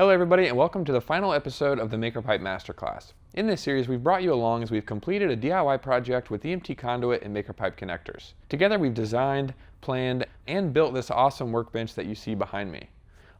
Hello everybody and welcome to the final episode of the MakerPipe Masterclass. In this series we've brought you along as we've completed a DIY project with EMT conduit and MakerPipe connectors. Together we've designed, planned, and built this awesome workbench that you see behind me.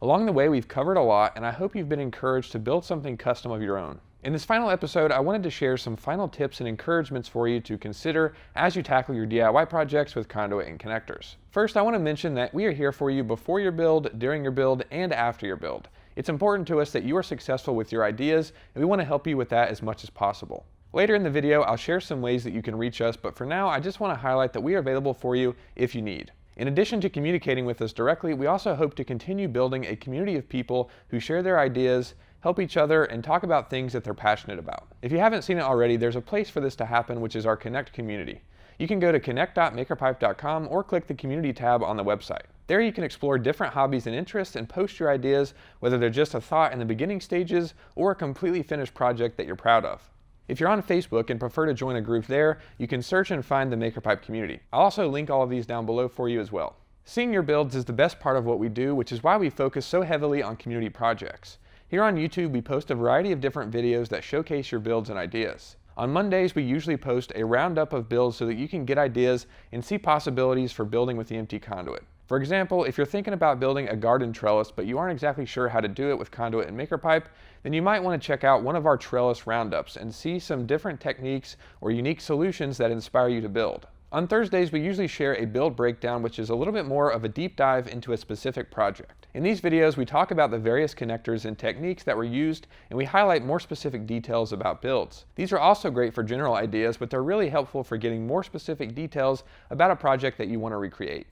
Along the way we've covered a lot and I hope you've been encouraged to build something custom of your own. In this final episode I wanted to share some final tips and encouragements for you to consider as you tackle your DIY projects with conduit and connectors. First, I want to mention that we are here for you before your build, during your build, and after your build. It's important to us that you are successful with your ideas, and we want to help you with that as much as possible. Later in the video, I'll share some ways that you can reach us, but for now, I just want to highlight that we are available for you if you need. In addition to communicating with us directly, we also hope to continue building a community of people who share their ideas, help each other, and talk about things that they're passionate about. If you haven't seen it already, there's a place for this to happen, which is our Connect community. You can go to connect.makerpipe.com or click the community tab on the website. There you can explore different hobbies and interests and post your ideas, whether they're just a thought in the beginning stages or a completely finished project that you're proud of. If you're on Facebook and prefer to join a group there, you can search and find the MakerPipe community. I'll also link all of these down below for you as well. Seeing your builds is the best part of what we do, which is why we focus so heavily on community projects. Here on YouTube, we post a variety of different videos that showcase your builds and ideas. On Mondays, we usually post a roundup of builds so that you can get ideas and see possibilities for building with EMT conduit. For example, if you're thinking about building a garden trellis but you aren't exactly sure how to do it with conduit and MakerPipe, then you might want to check out one of our trellis roundups and see some different techniques or unique solutions that inspire you to build. On Thursdays, we usually share a build breakdown, which is a little bit more of a deep dive into a specific project. In these videos, we talk about the various connectors and techniques that were used, and we highlight more specific details about builds. These are also great for general ideas, but they're really helpful for getting more specific details about a project that you want to recreate.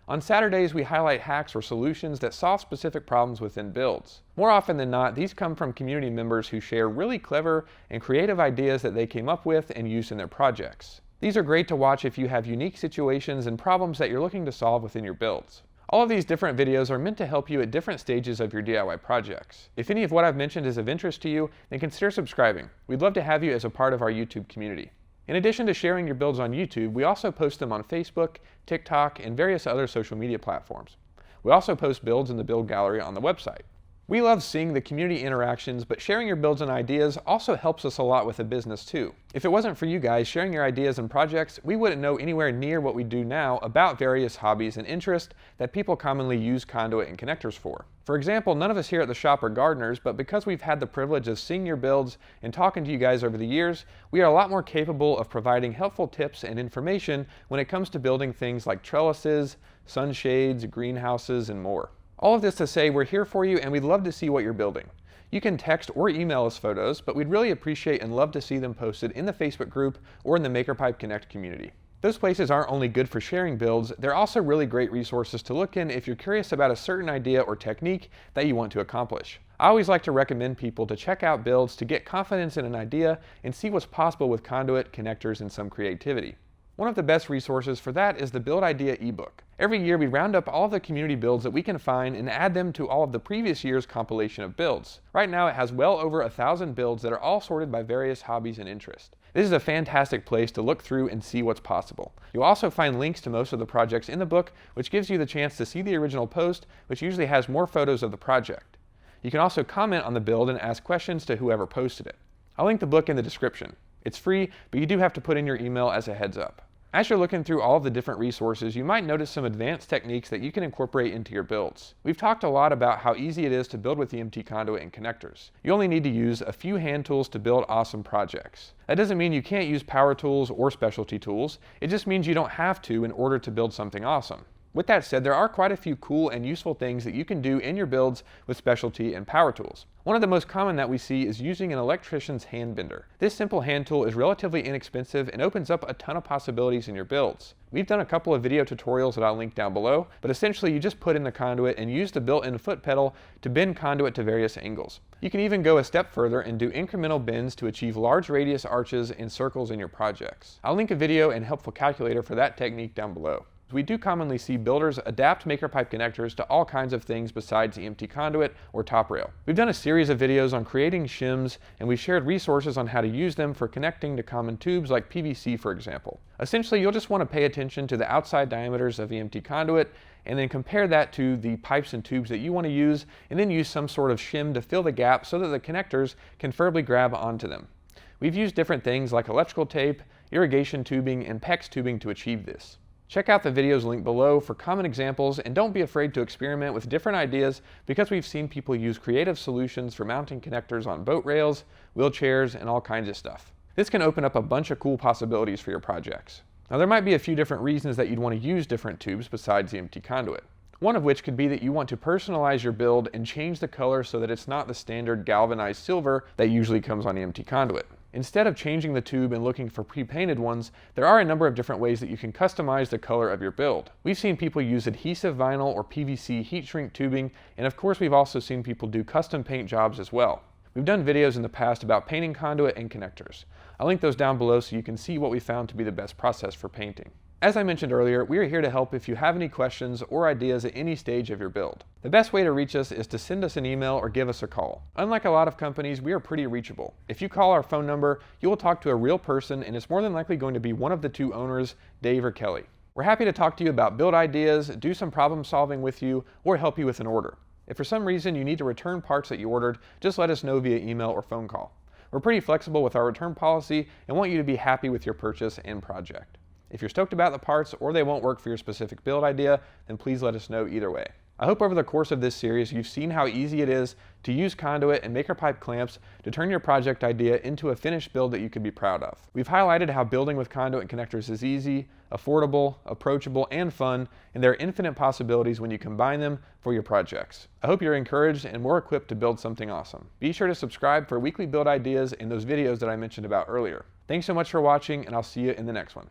On Saturdays, we highlight hacks or solutions that solve specific problems within builds. More often than not, these come from community members who share really clever and creative ideas that they came up with and used in their projects. These are great to watch if you have unique situations and problems that you're looking to solve within your builds. All of these different videos are meant to help you at different stages of your DIY projects. If any of what I've mentioned is of interest to you, then consider subscribing. We'd love to have you as a part of our YouTube community. In addition to sharing your builds on YouTube, we also post them on Facebook, TikTok, and various other social media platforms. We also post builds in the build gallery on the website. We love seeing the community interactions, but sharing your builds and ideas also helps us a lot with the business too. If it wasn't for you guys sharing your ideas and projects, we wouldn't know anywhere near what we do now about various hobbies and interests that people commonly use conduit and connectors for. For example, none of us here at the shop are gardeners, but because we've had the privilege of seeing your builds and talking to you guys over the years, we are a lot more capable of providing helpful tips and information when it comes to building things like trellises, sunshades, greenhouses, and more. All of this to say, we're here for you and we'd love to see what you're building. You can text or email us photos, but we'd really appreciate and love to see them posted in the Facebook group or in the MakerPipe Connect community. Those places aren't only good for sharing builds, they're also really great resources to look in if you're curious about a certain idea or technique that you want to accomplish. I always like to recommend people to check out builds to get confidence in an idea and see what's possible with conduit, connectors, and some creativity. One of the best resources for that is the Build Idea ebook. Every year we round up all of the community builds that we can find and add them to all of the previous year's compilation of builds. Right now it has well over 1,000 builds that are all sorted by various hobbies and interests. This is a fantastic place to look through and see what's possible. You'll also find links to most of the projects in the book, which gives you the chance to see the original post, which usually has more photos of the project. You can also comment on the build and ask questions to whoever posted it. I'll link the book in the description. It's free, but you do have to put in your email as a heads up. As you're looking through all of the different resources, you might notice some advanced techniques that you can incorporate into your builds. We've talked a lot about how easy it is to build with EMT conduit and connectors. You only need to use a few hand tools to build awesome projects. That doesn't mean you can't use power tools or specialty tools. It just means you don't have to in order to build something awesome. With that said, there are quite a few cool and useful things that you can do in your builds with specialty and power tools. One of the most common that we see is using an electrician's hand bender. This simple hand tool is relatively inexpensive and opens up a ton of possibilities in your builds. We've done a couple of video tutorials that I'll link down below, but essentially you just put in the conduit and use the built-in foot pedal to bend conduit to various angles. You can even go a step further and do incremental bends to achieve large radius arches and circles in your projects. I'll link a video and helpful calculator for that technique down below. We do commonly see builders adapt MakerPipe connectors to all kinds of things besides EMT conduit or top rail. We've done a series of videos on creating shims, and we've shared resources on how to use them for connecting to common tubes like PVC, for example. Essentially, you'll just want to pay attention to the outside diameters of EMT conduit and then compare that to the pipes and tubes that you want to use, and then use some sort of shim to fill the gap so that the connectors can firmly grab onto them. We've used different things like electrical tape, irrigation tubing, and PEX tubing to achieve this. Check out the videos linked below for common examples, and don't be afraid to experiment with different ideas, because we've seen people use creative solutions for mounting connectors on boat rails, wheelchairs, and all kinds of stuff. This can open up a bunch of cool possibilities for your projects. Now, there might be a few different reasons that you'd want to use different tubes besides the EMT conduit. One of which could be that you want to personalize your build and change the color so that it's not the standard galvanized silver that usually comes on EMT conduit. Instead of changing the tube and looking for pre-painted ones, there are a number of different ways that you can customize the color of your build. We've seen people use adhesive vinyl or PVC heat shrink tubing, and of course we've also seen people do custom paint jobs as well. We've done videos in the past about painting conduit and connectors. I'll link those down below so you can see what we found to be the best process for painting. As I mentioned earlier, we are here to help if you have any questions or ideas at any stage of your build. The best way to reach us is to send us an email or give us a call. Unlike a lot of companies, we are pretty reachable. If you call our phone number, you will talk to a real person, and it's more than likely going to be one of the two owners, Dave or Kelly. We're happy to talk to you about build ideas, do some problem solving with you, or help you with an order. If for some reason you need to return parts that you ordered, just let us know via email or phone call. We're pretty flexible with our return policy and want you to be happy with your purchase and project. If you're stoked about the parts or they won't work for your specific build idea, then please let us know either way. I hope over the course of this series you've seen how easy it is to use conduit and MakerPipe clamps to turn your project idea into a finished build that you can be proud of. We've highlighted how building with conduit and connectors is easy, affordable, approachable, and fun, and there are infinite possibilities when you combine them for your projects. I hope you're encouraged and more equipped to build something awesome. Be sure to subscribe for weekly build ideas and those videos that I mentioned about earlier. Thanks so much for watching, and I'll see you in the next one.